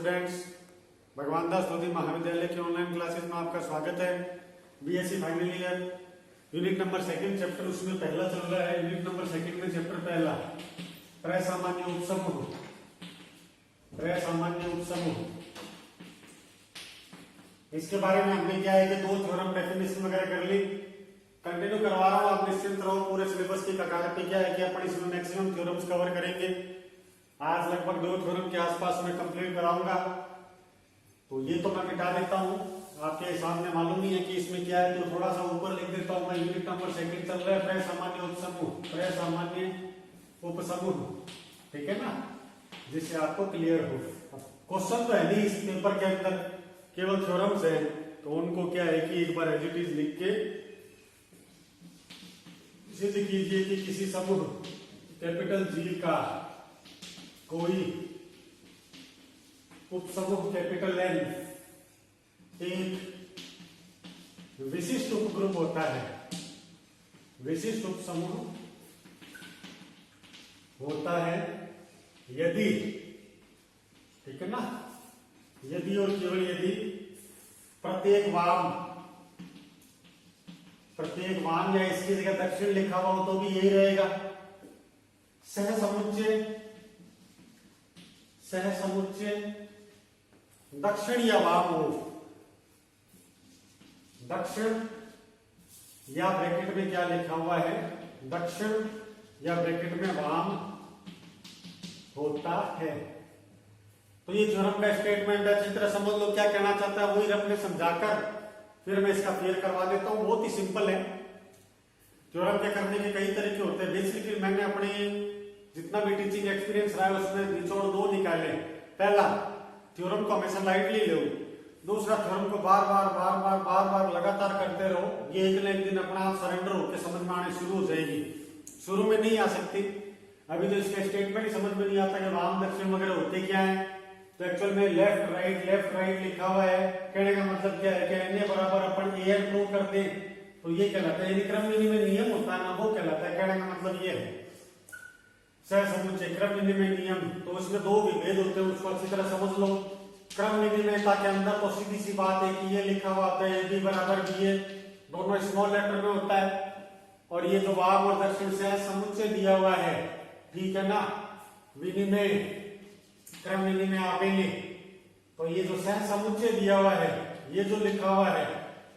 Students, भगवान दास लोधी महाविद्यालय की ऑनलाइन क्लासेस में आपका स्वागत है। BSc final year unit number second chapter उसमें पहला चल रहा है। यूनिट नंबर सेकंड में चैप्टर पहला प्रसामान्य उपसमूह। प्रसामान्य उपसमूह, इसके बारे में हमने क्या है कि दो थ्योरम डेफिनेशन वगैरह कर ली। कंटिन्यू करवा रहा हूं, आप निश्चिंत रहो। पूरे सिलेबस की कगार पे क्या है कि अपन इसमें मैक्सिमम थ्योरम्स कवर करेंगे। आज लगभग 2 थ्योरम के आसपास में कंप्लीट कराऊंगा, तो ये तो मैं मिटा देता हूँ। आपके सामने मालूम नहीं है कि इसमें क्या है, तो थोड़ा सा ऊपर लिख देता हूँ मैं। यूनिट नंबर सेकंड चल रहा है प्रसामान्य उपसमूह। प्रसामान्य उपसमूह, ठीक है ना, जिससे आपको क्लियर हो। क्वेश्चन तो है नहीं इस पेपर के अंदर, केवल थ्योरम्स है, तो उनको क्या है कि एक बार एज इट इज लिख के सिद्ध कीजिए कि किसी समूह कैपिटल जी का कोई उपसमूह कैपिटल एन एक विशिष्ट उपग्रुप होता है। विशिष्ट उपसमूह होता है यदि, ठीक है ना, यदि और केवल यदि प्रत्येक वाम या इसकी जगह दक्षिण लिखा हुआ हो तो भी यही रहेगा। सहसमुच्चय दक्षिण या वाम हो। दक्षिण या ब्रैकेट में क्या लिखा हुआ है, दक्षिण या ब्रैकेट में वाम होता है। तो ये थ्योरम का स्टेटमेंट है। अच्छी तरह समझ लो क्या कहना चाहता है, वही रफ में समझाकर फिर मैं इसका क्लियर करवा देता हूं। बहुत ही सिंपल है। थ्योरम के करने के कई तरीके होते हैं। बेसिकली मैंने अपने जितना भी टीचिंग एक्सपीरियंस रहा है उसमें निचोड़ 2 निकाले। पहला, थ्योरम को हमेशा लाइटली लो। दूसरा, थ्योरम को बार बार लगातार करते रहो। ये एक न एक दिन अपना आप सरेंडर होकर समझ में आने शुरू हो जाएगी। शुरू में नहीं आ सकती, अभी तो इसका स्टेटमेंट ही समझ में नहीं आता कि वाम दक्षिण वगैरह होते क्या है। तो एक्चुअल में लेफ्ट राइट लिखा हुआ है। कहने का मतलब क्या है कि एन बराबर अपन ए एन प्रूव कर दें तो ये कहलाता है, क्रम विनिमय नियम होता है ना, वो कहलाता है। कहने का मतलब ये है सहसमुच्चय क्रम विनिमय नियम। तो इसमें 2 विभेद होते हैं, उसको अच्छी तरह समझ लो। क्रम विनिमयता के अंदर तो सीधी सी बात है कि ये लिखा हुआ होता है बी बराबर बी ए, दोनों स्मॉल लेटर में होता है। और ये जो वाम और दक्षिण सहसमुच्चय दिया हुआ है, ठीक है ना, विनिमय क्रम विनिमय आवेली, तो ये जो सहसमुच्चय दिया हुआ है, ये जो लिखा हुआ है,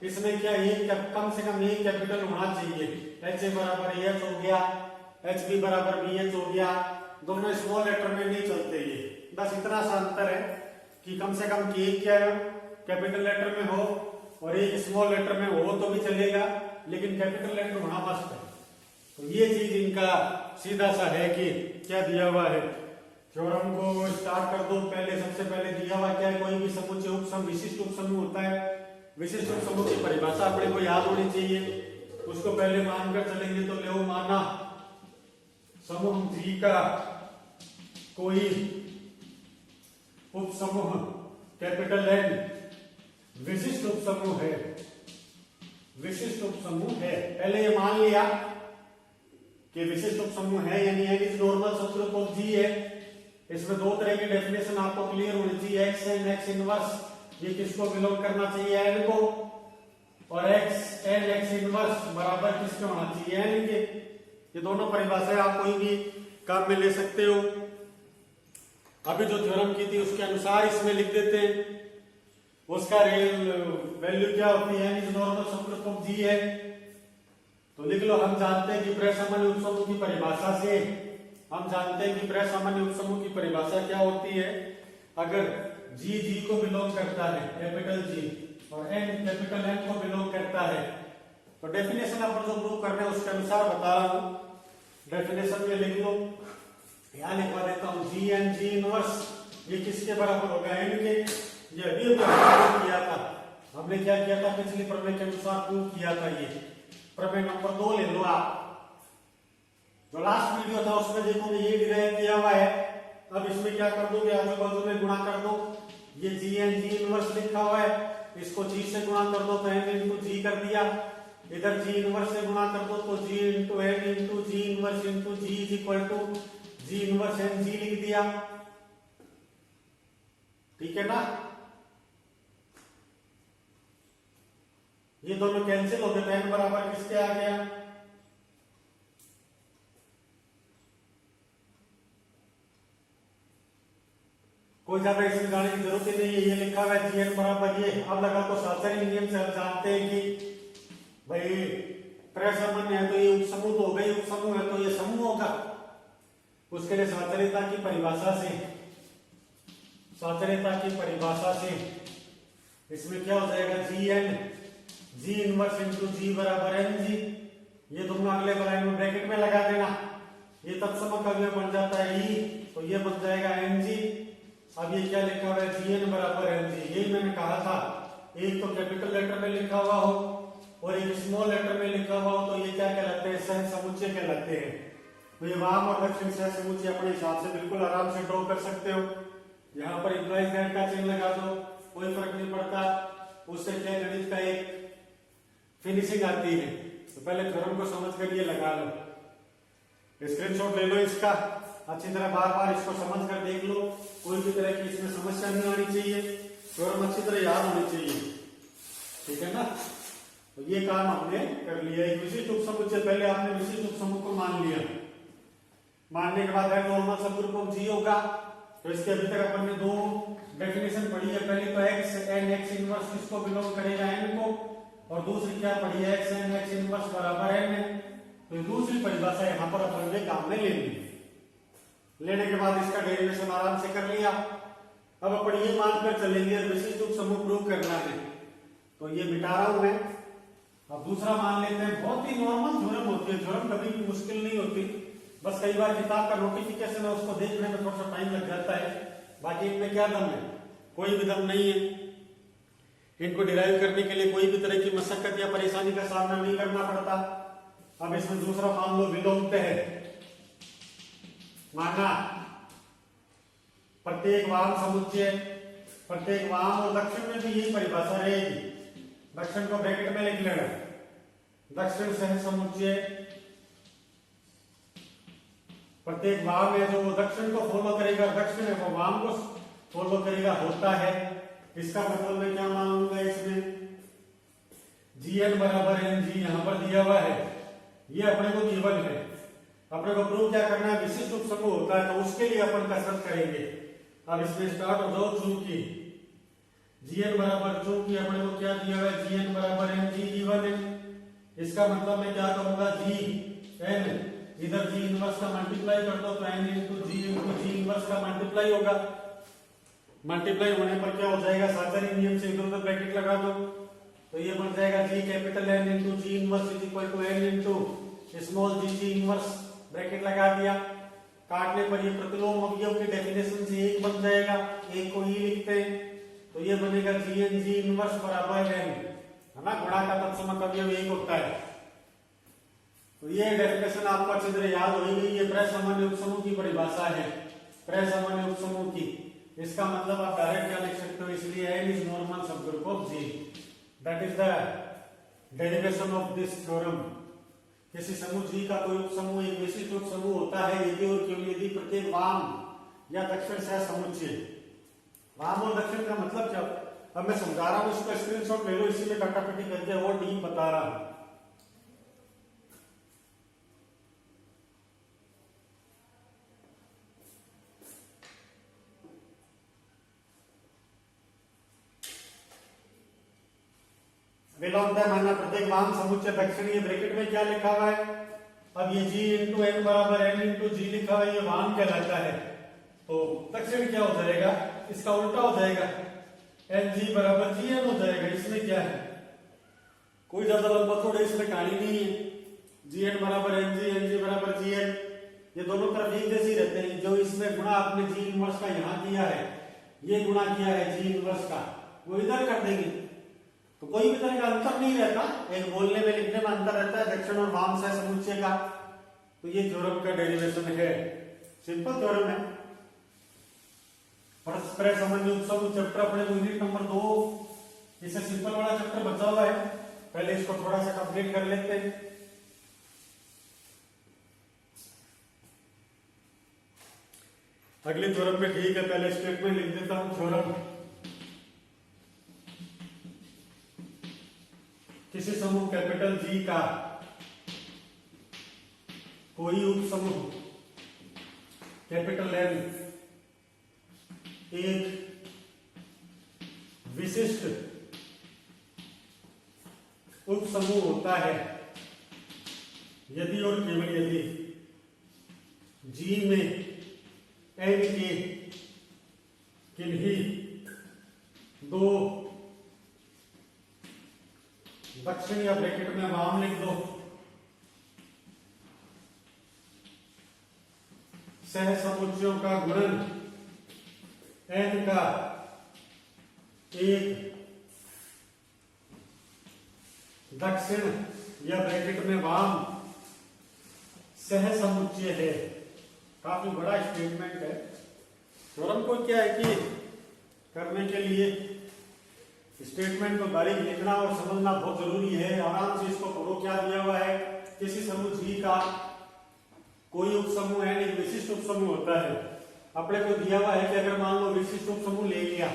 इसमें क्या एक कम से कम एक कैपिटल होना चाहिए। एच ए बराबर एच हो गया, एच बी बराबर बी एच हो गया। दोनों स्मॉल लेटर में नहीं चलते ये, बस इतना सा अंतर है कि कम से कम एक क्या है कैपिटल लेटर में हो और एक स्मॉल लेटर में हो तो भी चलेगा, लेकिन कैपिटल लेटर होना मस्ट है। तो ये चीज इनका सीधा सा है कि क्या दिया हुआ है। थ्योरम को स्टार्ट कर दो। पहले सबसे पहले दिया हुआ क्या है, कोई भी समुच्चय उपसमूह विशिष्ट उपसमूह होता है। विशिष्ट उपसमूह की परिभाषा अपने को याद होनी चाहिए। उसको पहले मानकर चलेंगे तो ले माना समूह जी का कोई उपसमूह कैपिटल एन विशिष्ट उपसमूह है। विशिष्ट उपसमूह है, पहले ये मान लिया कि विशिष्ट उपसमूह है, यानी N is normal subgroup of G है। इसमें 2 तरह की डेफिनेशन आपको क्लियर होनी चाहिए। एक्स एन एक्स इनवर्स, ये किसको बिलोंग करना चाहिए, एन को, और एक्स एन एक्स इनवर्स बराबर किसके होना चाहिए, एन के। ये दोनों परिभाषाएं आप कोई भी काम में ले सकते हो। अभी जो थ्योरम की थी उसके अनुसार इसमें लिख देते हैं। उसका रियल वैल्यू क्या होती है, N is normal subgroup of G है, तो लिख लो। हम जानते हैं कि प्रसामान्य उपसमूह की परिभाषा से, हम जानते हैं कि प्रसामान्य उपसमूह की परिभाषा क्या होती है। अगर जी जी को बिलोंग करता है, कैपिटल जी, और एन कैपिटल एन को बिलोंग करता है, तो डेफिनेशन अपन जो प्रूव कर रहे हैं उसके अनुसार बता रहा हूं। डेफिनेशन में लिख लो, यहां लिखवा देता हूं जी एन जी इनवर्स, ये किसके बराबर होगा, एन के। ये अभी किया था हमने, क्या किया था, पिछले प्रमेय के अनुसार प्रूव किया था। ये प्रमेय नंबर 2 ले लो आप, जो लास्ट वीडियो था उसमें देखोगे ये डिराइव किया हुआ है। अब इसमें क्या कर दोगे, आजू बाजू में गुणा कर दो। ये जी एन जी इनवर्स लिखा हुआ है, इसको जी से गुणा कर दो तो एन इंटू जी कर दिया। इधर जी इनवर्स से गुणा कर दो तो G into N into G inverse into G is equal to G inverse N G लिख दिया। ठीक है ना। ये दोनों कैंसिल हो गए तो n बराबर किसके आ गया, कोई ज्यादा इसमें जाने की जरूरत ही नहीं है। ये लिखा हुआ है gn बराबर ये। अब लगा तो साचरी नियम से हम जानते हैं कि भाई त्रयसमन्वय है तो ये उपसमूह तो हो गई, उपसमूह है तो ये समूह होगा। उसके लिए साचर्यता की परिभाषा से, साचर्यता की परिभाषा से इसमें क्या हो जाएगा, जी इनवर्स इंटू जी बराबर एन जी। ये दोनों अगले लाइन में ब्रैकेट में लगा देना। ये तत्समक अवयव बन जाता है ई, तो ये बन जाएगा एन जी। अब ये क्या लिखा हुआ है, जी एन बराबर एन जी। यही मैंने कहा था, एक तो कैपिटल लेटर में लिखा हुआ हो और एक स्मॉल लेटर में लिखा हुआ हो तो ये क्या कहलाते हैं, सह समुच्चय कहलाते हैं। तो ये वाम और दक्षिण सह समुच्चय अपने हिसाब से बिल्कुल आराम से ड्रॉ कर सकते हो। यहाँ पर इम्प्लाइज दैट का चिन्ह लगा दो, कोई फर्क नहीं पड़ता। उससे क्या गणित का एक फिनिशिंग आती है। तो पहले थ्योरम को समझ कर ये लगा लो, स्क्रीनशॉट ले लो इसका, अच्छी तरह बार बार इसको समझ कर देख लो। कोई भी तरह की इसमें समस्या नहीं आनी चाहिए, थ्योरम अच्छी तरह याद होनी चाहिए, ठीक है ना। तो ये काम हमने कर लिया। एक विशिष्ट उपसमुच्चय, पहले आपने विशिष्ट उपसमूह को मान लिया। मानने के बाद नॉर्मल सबग्रुप ऑफ जी होगा। तो इसके अभी तक अपन ने दो डेफिनेशन पढ़ी है। पहली तो एक्स एन एक्स इनवर्स किसको बिलोंग करेगा, एन को, और दूसरी क्या पढ़ी है, एक्स एन एक्स इनवर्स बराबर एन है। तो दूसरी परिभाषा यहाँ पर अपन ने काम में ले ली। लेने के बाद इसका डेरिवेशन आराम से कर लिया। अब अपन ये मानकर चलेंगे विशिष्ट उपसमूह प्रूव करना है, तो ये मिटा रहा हूं मैं। अब दूसरा मान लेते हैं, बहुत ही नॉर्मल थ्योरम होती है, थ्योरम कभी भी मुश्किल नहीं होती। बस कई बार किताब का नोटिफिकेशन है, उसको देखने में थोड़ा सा टाइम लग जाता है। बाकी इनमें क्या दम है, कोई भी दम नहीं है। इनको डिराइव करने के लिए कोई भी तरह की मशक्कत या परेशानी का सामना नहीं करना पड़ता। अब इसमें दूसरा मान लो विलोमते है। माना प्रत्येक वाम समुच्चय, प्रत्येक वाम और दक्षिण में भी यही परिभाषा रहेगी। दक्षिण को ब्रैकेट में लिख लेना, दक्षिण सह समुच्चय प्रत्येक वाम है जो दक्षिण को फॉलो करेगा, दक्षिण है वो वाम को फॉलो करेगा होता है। इसका मतलब मैं क्या मान लूंगा, इसमें जी एन बराबर एन जी यहां पर दिया हुआ है, ये अपने को गिवन है। अपने को प्रूव क्या करना है, विशिष्ट उपसमूह होता है, तो उसके लिए अपन कसरत करेंगे। अब इसमें स्टार्ट हो जाओ। चूंकि जी एन बराबर, चूंकि अपने को क्या दिया हुआ है, जी एन बराबर एन जी गिवन है। इसका मतलब मैं क्या करूंगा, जी एन इधर जी इनवर्स का मल्टीप्लाई कर दो तो एन इंटू जी इनवर्स का मल्टीप्लाई होगा। मल्टीप्लाई होने पर क्या हो जाएगा, साचर्य नियम से इधर उधर ब्रैकेट लगा दो तो ये बन जाएगा G capital N into G inverse is equal to N into small G inverse, bracket लगा दिया। काटने पर ये प्रतिलोम अवयव की डेफिनेशन से एक बन जाएगा, एक को ही लिखते हैं तो ये बनेगा जी एन जी इनवर्स बराबर एन, है ना। गुणा का तत्समक अवयव एक होता है। तो ये डेफिनेशन आपको अच्छी तरह याद हो गई। ये प्रसामान्य उपसमूह की परिभाषा है, प्रसामान्य उपसमूह की। इसका मतलब आप डायरेक्ट क्या लिख सकते हो, इसलिए N is normal subgroup of G. That is the derivation of this theorem. किसी समूह जी का कोई उपसमूह एक विशिष्ट उपसमूह होता है यदि और केवल यदि प्रत्येक वाम या दक्षिण सह समुच्चय, वाम और दक्षिण का मतलब क्या, अब मैं समझा रहा हूं, इसका स्क्रीनशॉट ले लो, इसी में कटाकटी करके और डीप बता रहा हूं। विलोमता माना प्रत्येक वाम समुच्चय दक्षिण, ये ब्रैकेट में क्या लिखा हुआ है, अब ये जी इंटू एन बराबर एन इंटू जी लिखा हुआ है, ये वाम कहलाता है। तो दक्षिण क्या हो जाएगा, इसका उल्टा हो जाएगा, एन जी बराबर जी एन हो जाएगा। इसमें क्या है, कोई ज्यादा लंबा थोड़ा इसमें कहानी नहीं है। जी एन बराबर एन जी बराबर जी एन, ये दोनों तरफ एक जैसे रहते हैं। जो इसमें गुणा आपने जी इनवर्स का यहाँ किया है, ये गुणा किया है जी इनवर्स का, वो इधर कर देंगे तो कोई भी तरह का अंतर नहीं रहता। एक बोलने में लिखने में अंतर रहता है दक्षिण और वाम सह समुच्चय का। तो ये थ्योरम का डेरिवेशन है, सिंपल थ्योरम है। परस्पर संबंधी उपसमूह चैप्टर अपने को यूनिट नंबर 2, इससे सिंपल वाला चैप्टर बचा हुआ है, पहले इसको थोड़ा सा कंप्लीट कर लेते हैं। अगली थ्योरम में ठीक है, पहले स्टेटमेंट लिख देता हूं। थ्योरम, किसी समूह कैपिटल जी का कोई उपसमूह कैपिटल एन एक विशिष्ट उपसमूह होता है यदि और केवल यदि जी में एन के किन्हीं दो दक्षिण या ब्रैकेट में वाम लिख दो सह समुच्चयों का गुणन एन का एक दक्षिण या ब्रैकेट में वाम सह समुच्चय है। काफी बड़ा स्टेटमेंट है। थ्योरम को क्या है कि करने के लिए स्टेटमेंट को बारीक लिखना और समझना बहुत जरूरी है। आराम से इसको पढ़ो। क्या दिया हुआ है, किसी समूह जी का कोई उपसमूह है, एक विशिष्ट उपसमूह होता है। अपने को दिया हुआ है कि अगर मान लो विशिष्ट उपसमूह ले लिया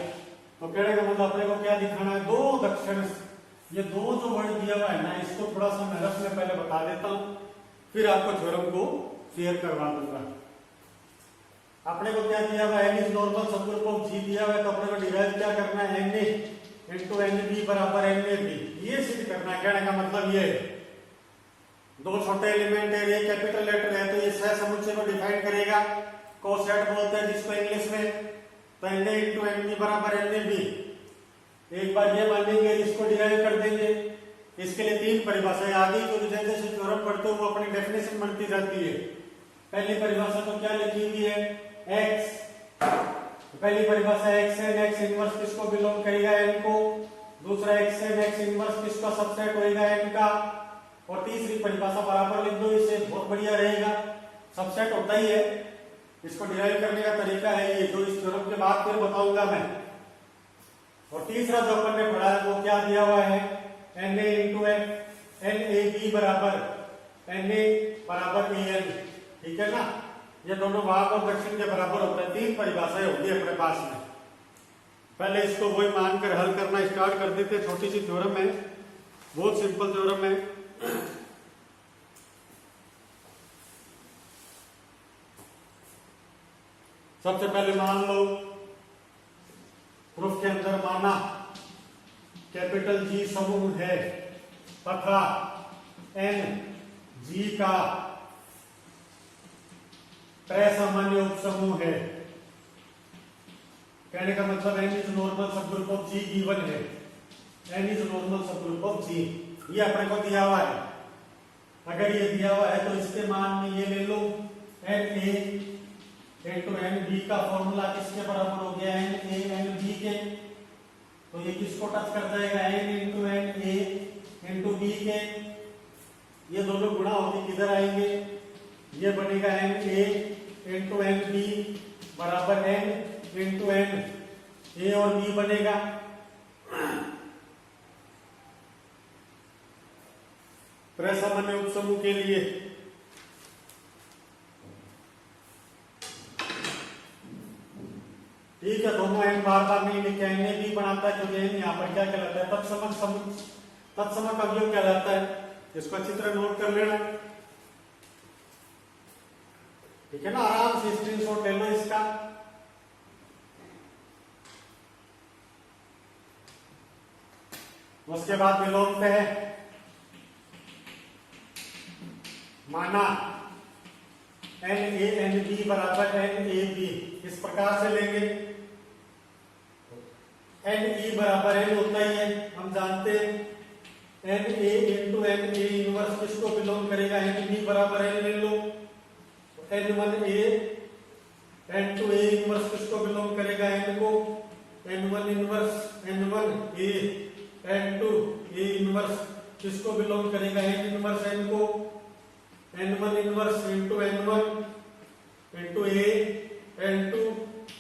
तो कहने का मतलब अपने को क्या दिखाना है, दो दक्षिण। ये दो जो वर्ड दिया हुआ है ना, इसको थोड़ा सा मैं रफ में पहले बता देता हूं, फिर आपको थ्योरम को क्लियर करवा दूंगा। अपने को क्या दिया हुआ है, N is normal subgroup of G दिया हुआ है, तो अपने को डिराइव क्या करना है, N A into N B बराबर एन ए बी। ये सिद्ध करना है। कहने का मतलब ये है दो छोटे एलिमेंट है, ये कैपिटल लेटर है, तो ये सह समुच्चय को डिफाइन करेगा। कोसेट बोलते हैं जिसको इंग्लिश में, तो N A into N B बराबर एन ए बी। एक बार ये मानेंगे, इसको डिराइव कर देंगे। इसके लिए तीन परिभाषाएं आगे जो जैसे जैसे थ्योरम पढ़ते हो वो अपनी डेफिनेशन बनती जाती है। पहली परिभाषा तो क्या लिखी हुई है, एक्स। पहली परिभाषा एक्स एन एक्स इनवर्स किसको बिलोंग करेगा, एन को। दूसरा एक्स एन एक्स इनवर्स किसका सबसेट होएगा, एन का। और तीसरी परिभाषा बराबर लिख दो, इससे बहुत बढ़िया रहेगा। सबसेट होता ही है, इसको डिराइव करने का तरीका है ये, जो इस थ्योरम के बाद फिर बताऊंगा मैं। और तीसरा जो अपन ने पढ़ा है वो क्या दिया हुआ है, N A into N A B बराबर एन ए बराबर ए एन। ठीक है ना, ये दोनों वाम और दक्षिण के बराबर होता है। तीन परिभाषाएं होती है अपने पास में। पहले इसको वही मानकर हल करना स्टार्ट कर देते। छोटी सी थ्योरम है, बहुत सिंपल थ्योरम है। सबसे पहले मान लो प्रूफ के अंदर माना कैपिटल जी समूह है तथा एन जी का त्रैसामान्य उपसमूह है। कहने का मतलब N is normal subgroup of G given है। N is normal subgroup of G, ये अपने को दिया हुआ है। अगर ये दिया हुआ है तो इसके मान में ये ले लो, N A into N B का फॉर्मूला किसके बराबर हो गया, एन ए एन बी के। तो ये किसको टच कर जाएगा, N into N A into B के। ये दोनों गुणा होकर किधर आएंगे, ये बनेगा N A into N B बराबर एन इंटू एन ए और बी बनेगा। त्रैसामान्य उपसमूह के लिए ठीक है, दोनों एन बार बार नहीं लिखे, एन ए बी बनाता है क्योंकि एन यहाँ पर क्या कहलाता है, तत्समक अवयव कहलाता है। इसको अच्छी तरह नोट कर लेना। ठीक है ना, आराम से स्क्रीनशॉट ले लो इसका। उसके बाद विलोम है, माना एन ए एन बी बराबर एन ए बी। इस प्रकार से लेंगे, एन ई बराबर एन होता ही है, हम जानते हैं। N A into N A inverse किसको बिलोंग करेगा, एन बी बराबर एन ले लो। N one A N two A inverse किसको बिलोंग करेगा, एन को। N one inverse N one A N two A inverse किसको बिलोंग करेगा, एन इनवर्स एन को। N one inverse into N one into A N two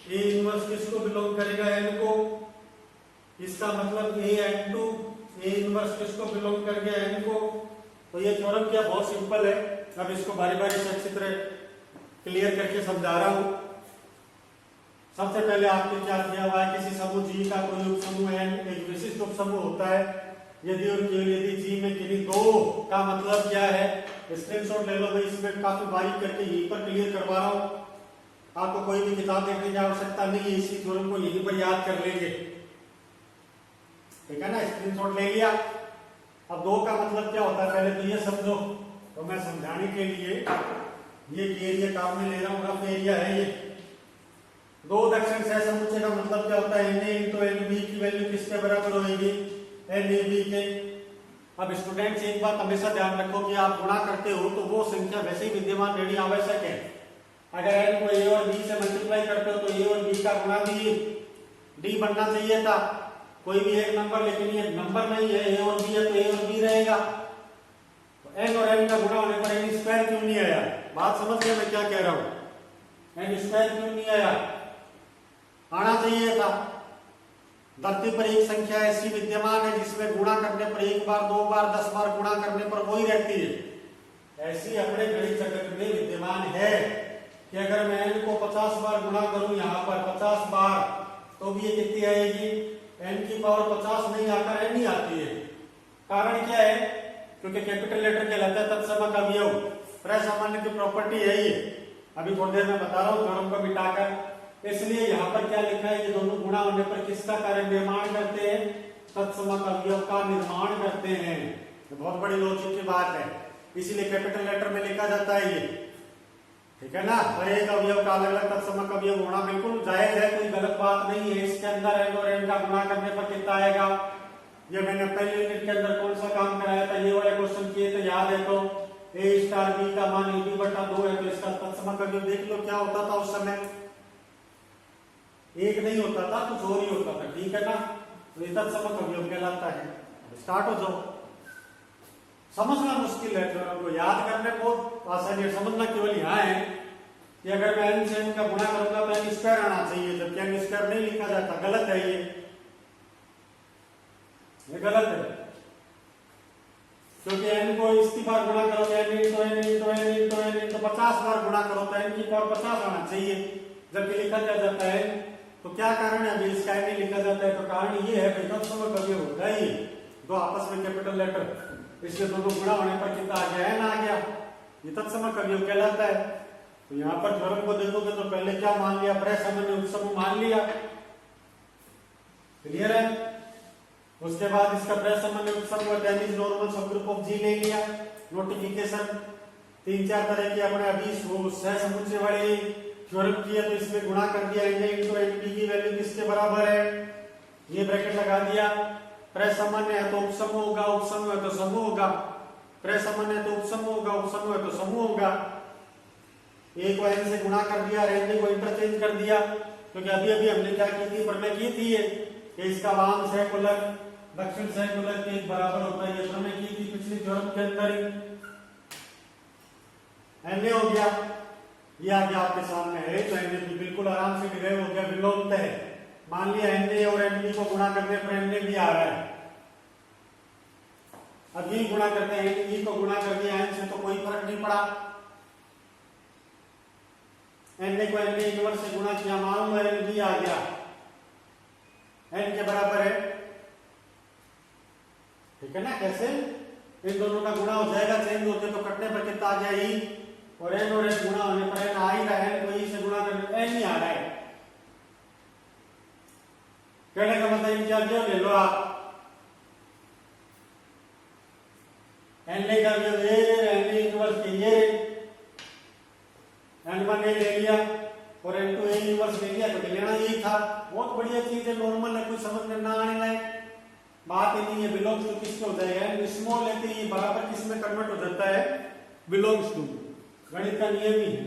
A inverse किसको belong करेगा, N को। इसका मतलब A N two A inverse किसको belong कर गया, एन को। तो ये थ्योरम क्या बहुत सिंपल है। अब इसको बारी बारी से अच्छी तरह क्लियर करके समझा रहा हूं। सबसे पहले आपने क्या किया हुआ है, किसी समूह जी का कोई उपसमूह है, एक विशिष्ट उपसमूह होता है यदि और केवल यदि जी में किन्हीं दो का मतलब क्या है, स्क्रीनशॉट ले लो भाई, इसमें काफी बारीक करके यहीं पर क्लियर करवा रहा हूं, आपको कोई भी किताब देखने की आवश्यकता नहीं है, इसी थ्योरम को यहीं पर याद कर लेंगे, ठीक है ना। स्क्रीनशॉट ले लिया। अब दो का मतलब क्या होता है पहले तो ये समझो, तो मैं समझाने के लिए ये एरिया काम में ले रहा हूं, रफ एरिया है ये। दो दक्षिण सहसमुच्चय का मतलब क्या होता है, Na into Nb की वैल्यू किसके बराबर होगी, Nab के। अब स्टूडेंट्स एक बात हमेशा ध्यान रखो कि आप गुणा करते हो तो वो संख्या वैसे ही विद्यमान रहनी आवश्यक है। अगर n को a और b से मल्टीप्लाई करते हो तो a और b का गुणा भी d बनना चाहिए था, कोई भी एक नंबर, लेकिन ये नंबर नहीं है, a और b है तो a और b रहेगा। तो n और n का गुणा होने पर n स्क्वायर क्यों नहीं आया, बात समझ गए मैं क्या कह रहा हूं, n स्क्वायर क्यों नहीं आया, आना चाहिए था। धरती पर एक संख्या ऐसी विद्यमान है जिसमें गुणा करने पर एक बार, दो बार, 10 बार गुणा करने पर वही रहती है। ऐसी अपने गणित जगत में विद्यमान है कि अगर मैं n को 50 बार गुणा करूं यहाँ पर 50 बार, तो भी ये कितनी आएगी, n की पावर 50 नहीं आकर n ही आती है। कारण क्या है, क्योंकि कैपिटल लेटर कहलाता है तत्समक अवयव, प्रसामान्य की प्रॉपर्टी है ये, अभी थोड़ी देर में बता रहा हूँ थ्योरम को मिटाकर। इसलिए यहाँ पर क्या लिखा है, ये दोनों गुणा होने पर किसका कार्य निर्माण करते हैं, तत्समक अवयव का निर्माण करते हैं। तो बहुत बड़ी लॉजिक की बात है, इसीलिए कैपिटल लेटर में लिखा जाता है ये, ठीक है ना। हर एक अवयव का अलग अलग तत्समक अवयव होना बिल्कुल जायज है, कोई गलत बात नहीं है। इसके अंदर n और n का गुणा करने पर कितना आएगा, ये मैंने पहले यूनिट के अंदर कौन सा काम कराया था, ये वाले क्वेश्चन किए थे, याद है तो a स्टार b का मान ab/2 है, तो इसका तत्समक अवयव देख लो क्या होता था उस समय, एक नहीं होता था, कुछ और ही होता था, ठीक है ना। तो ये तत्समक अवयव कहलाता है। स्टार्ट हो जाओ, समझना मुश्किल है, थ्योरम को याद करने बहुत आसानी है, समझना केवल यहाँ है कि अगर मैं n से n का गुणा करूंगा तो n स्क्वायर आना चाहिए, जबकि n स्क्वायर नहीं लिखा जाता, गलत है ये गलत है, क्योंकि n को इसकी बार गुणा करो तो n into n into n into n into 50 बार गुणा करो तो n की पावर 50 आना चाहिए, जबकि लिखा क्या जाता है। तो क्या कारण है, अभी इसका नहीं लिखा जाता है, तो कारण ये है कि तत्समक अवयव होता है ये दो आपस में कैपिटल लेटर, इसलिए दोनों गुणा होने पर कितना आ गया, n आ गया, ये तत्समक अवयव कहलाता है। तो यहाँ पर थ्योरम को देखोगे तो पहले क्या मान लिया, प्रसामान्य उपसमूह मान लिया, क्लियर है। उसके बाद इसका प्रसामान्य उपसमूह टेनिस नॉर्मल सब ग्रुप ऑफ जी ले लिया, नोटिफिकेशन 3-4 तरह के अपने अभी सहसमुच्चय वाले थ्योरम किया, तो इसमें गुणा कर दिया, Na into Nb की वैल्यू किसके बराबर है, ये ब्रैकेट लगा दिया। प्रसामान्य है तो उपसमूह होगा, उपसमूह है तो समूह होगा, प्रसामान्य है तो उपसमूह होगा, उपसमूह है तो समूह होगा। a को n से गुणा कर दिया और n को इंटरचेंज कर दिया, क्योंकि अभी अभी हमने क्या की थी, प्रमेय की थी ये कि इसका वाम सहकुलक दक्षिण सहकुलक के बराबर होता है, ये प्रमेय की थी पिछली थ्योरम के अंदर ही। Na हो गया, ये आगे आपके सामने है, तो Na भी बिल्कुल आराम से डिराइव हो गया, विलोमता है। मान लिया Na और Nb को गुणा करने पर Na भी आ रहा है, अब ये गुणा करते हैं, Nb को गुणा कर दिया n से तो कोई फर्क नहीं पड़ा, Na को Na इनवर्स से गुणा किया, मान लो Nb आ गया, n के बराबर है, ठीक है ना। कैसे, इन दोनों का गुणा हो जाएगा, चेंज होते तो कटने पर कितना आ गया e, और n और n गुणा होने पर n आ ही रहा है, n को e से गुणा करने पर n ही आ रहा है। कहने का मतलब क्या जो ले लो आप, n का जो n इनवर्स के ये n1 ले लिया और n2 a इनवर्स ले लिया, तो लेना यही था। बहुत बढ़िया चीज है, नॉर्मल है, कोई समझ में ना आने लायक बात ही नहीं है। बिलोंग्स टू किसके हो जाएगा, n स्मॉल लेते ही बराबर किस में कन्वर्ट हो जाता है, बिलोंग्स टू, गणित का नियम ही है,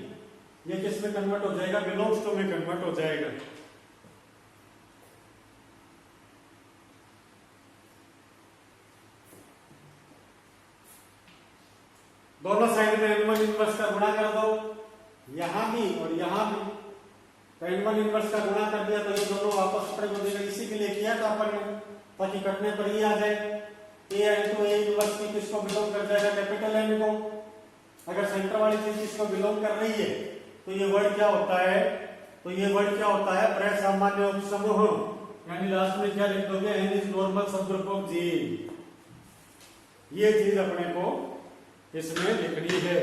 ये किस में कन्वर्ट हो जाएगा, बिलोंग्स टू में कन्वर्ट हो जाएगा। दोनों साइड में n1 इनवर्स का गुणा कर दो, यहां भी और यहां भी, तो n1 इनवर्स का गुणा कर दिया तो ये दोनों वापस पड़े हो जाएगा। इसी के लिए किया था अपन ने, ताकि कटने पर ही आ जाए। a into a इनवर्स की किसको बिलोंग कर जाएगा, कैपिटल N को। अगर सेंटर वाली चीज किसको बिलोंग कर रही है तो ये वर्ड क्या होता है, तो ये वर्ड क्या होता है? प्रसामान्य उपसमूह। यानी लास्ट में क्या लिख दोगे? एन इज नॉर्मल सब ग्रुप ऑफ जी। ये चीज अपने को इसमें लिखनी है।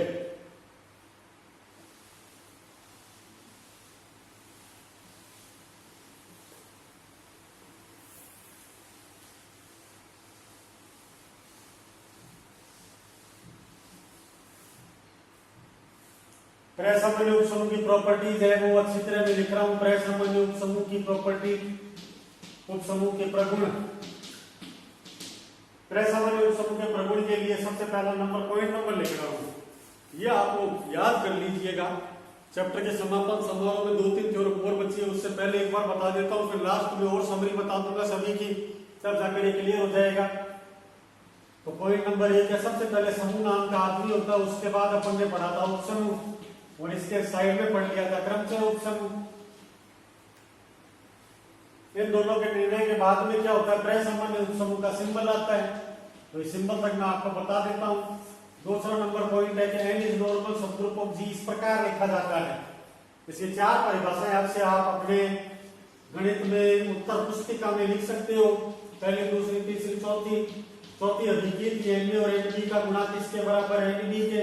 प्रसामान्य उपसमूह की प्रॉपर्टीज है वो अच्छी तरह मैं लिख रहा हूं। प्रसामान्य उपसमूह की प्रॉपर्टी, उपसमूह के प्रगुण। प्रसामान्य उपसमूह के प्रगुण के लिए सबसे पहला नंबर, पॉइंट नंबर लिख रहा हूं। ये आपको याद कर लीजिएगा। चैप्टर के समापन समारोह में 2-3 थ्योरम और बची है, उससे पहले एक बार बता देता हूं, फिर लास्ट में और समरी बता दूंगा सभी की, तब जाकर ये क्लियर हो जाएगा। तो पॉइंट नंबर 1 है, सबसे पहले समूह नाम का आदमी होता है, उसके बाद अपन ने पढ़ा था उपसमूह, और इसके साइड में पढ़ लिया था क्रमचय उपसमूह। इन दोनों के निर्णय के बाद में क्या होता है? प्रसामान्य उपसमूह का सिंबल आता है। तो इस सिंबल तक मैं आपको बता देता हूं। दूसरा नंबर पॉइंट है कि एन इज नॉर्मल सब ग्रुप ऑफ जी इस प्रकार लिखा जाता है। इसकी 4 परिभाषाएं आपसे आप अपने गणित में उत्तर पुस्तिका में लिख सकते हो। पहली, दूसरी, तीसरी, चौथी अभी की थी। एन और एन बी का गुणा किसके बराबर है? एन बी के,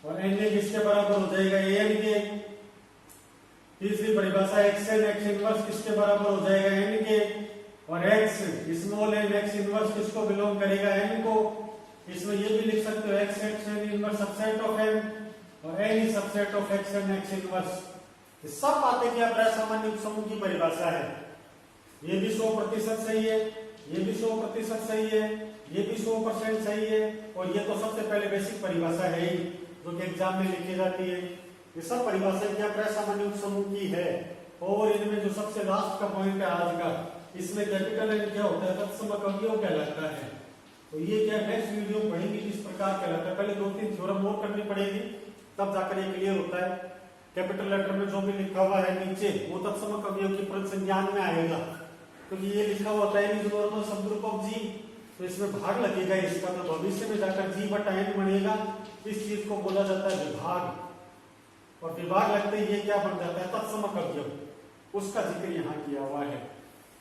और एन ए किसके बराबर हो जाएगा? एन के। तीसरी परिभाषा एक्स एन एक्स इनवर्स किसके बराबर हो जाएगा? एन के। और X small N X inverse किसको बिलोंग करेगा? एन को। इसमें ये भी लिख सकते हो X X N inverse subset of N, और N is subset of X N X inverse. ये सब बातें क्या प्रसामान्य उपसमूह की परिभाषा है। ये भी 100% सही है, ये भी 100% सही है, ये भी 100% सही है, और ये तो सबसे पहले बेसिक परिभाषा है ही जो कि एग्जाम में लिखी जाती है। ये सब परिभाषा क्या प्रसामान्य उपसमूह की है। और इनमें जो सबसे लास्ट का पॉइंट है आज का, इसमें कैपिटल एन क्या होता है? तत्समक अवयव कहलाता है। तो ये क्या नेक्स्ट वीडियो में पढ़ेंगे किस प्रकार कहलाता है। पहले 2-3 थ्योरम और करनी पड़ेगी, तब जाकर ये क्लियर होता है। कैपिटल लेटर में जो भी लिखा हुआ है नीचे, वो तत्समक अवयव की प्रतिसंज्ञान में आएगा, क्योंकि ये लिखा हुआ होता है नॉर्मल सब ग्रुप ऑफ जी। तो इसमें भाग लगेगा इसका, तो भविष्य में जाकर जी बटा एन बनेगा। इस चीज को बोला जाता है विभाग, और विभाग लगते ही ये क्या बन जाता है? तत्समक अवयव। उसका जिक्र यहाँ किया हुआ है।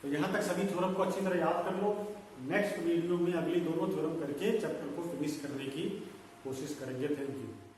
तो यहाँ तक सभी थ्योरम को अच्छी तरह याद कर लो। नेक्स्ट वीडियो में अगली दोनों थ्योरम करके चैप्टर को फिनिश करने की कोशिश करेंगे। Thank you.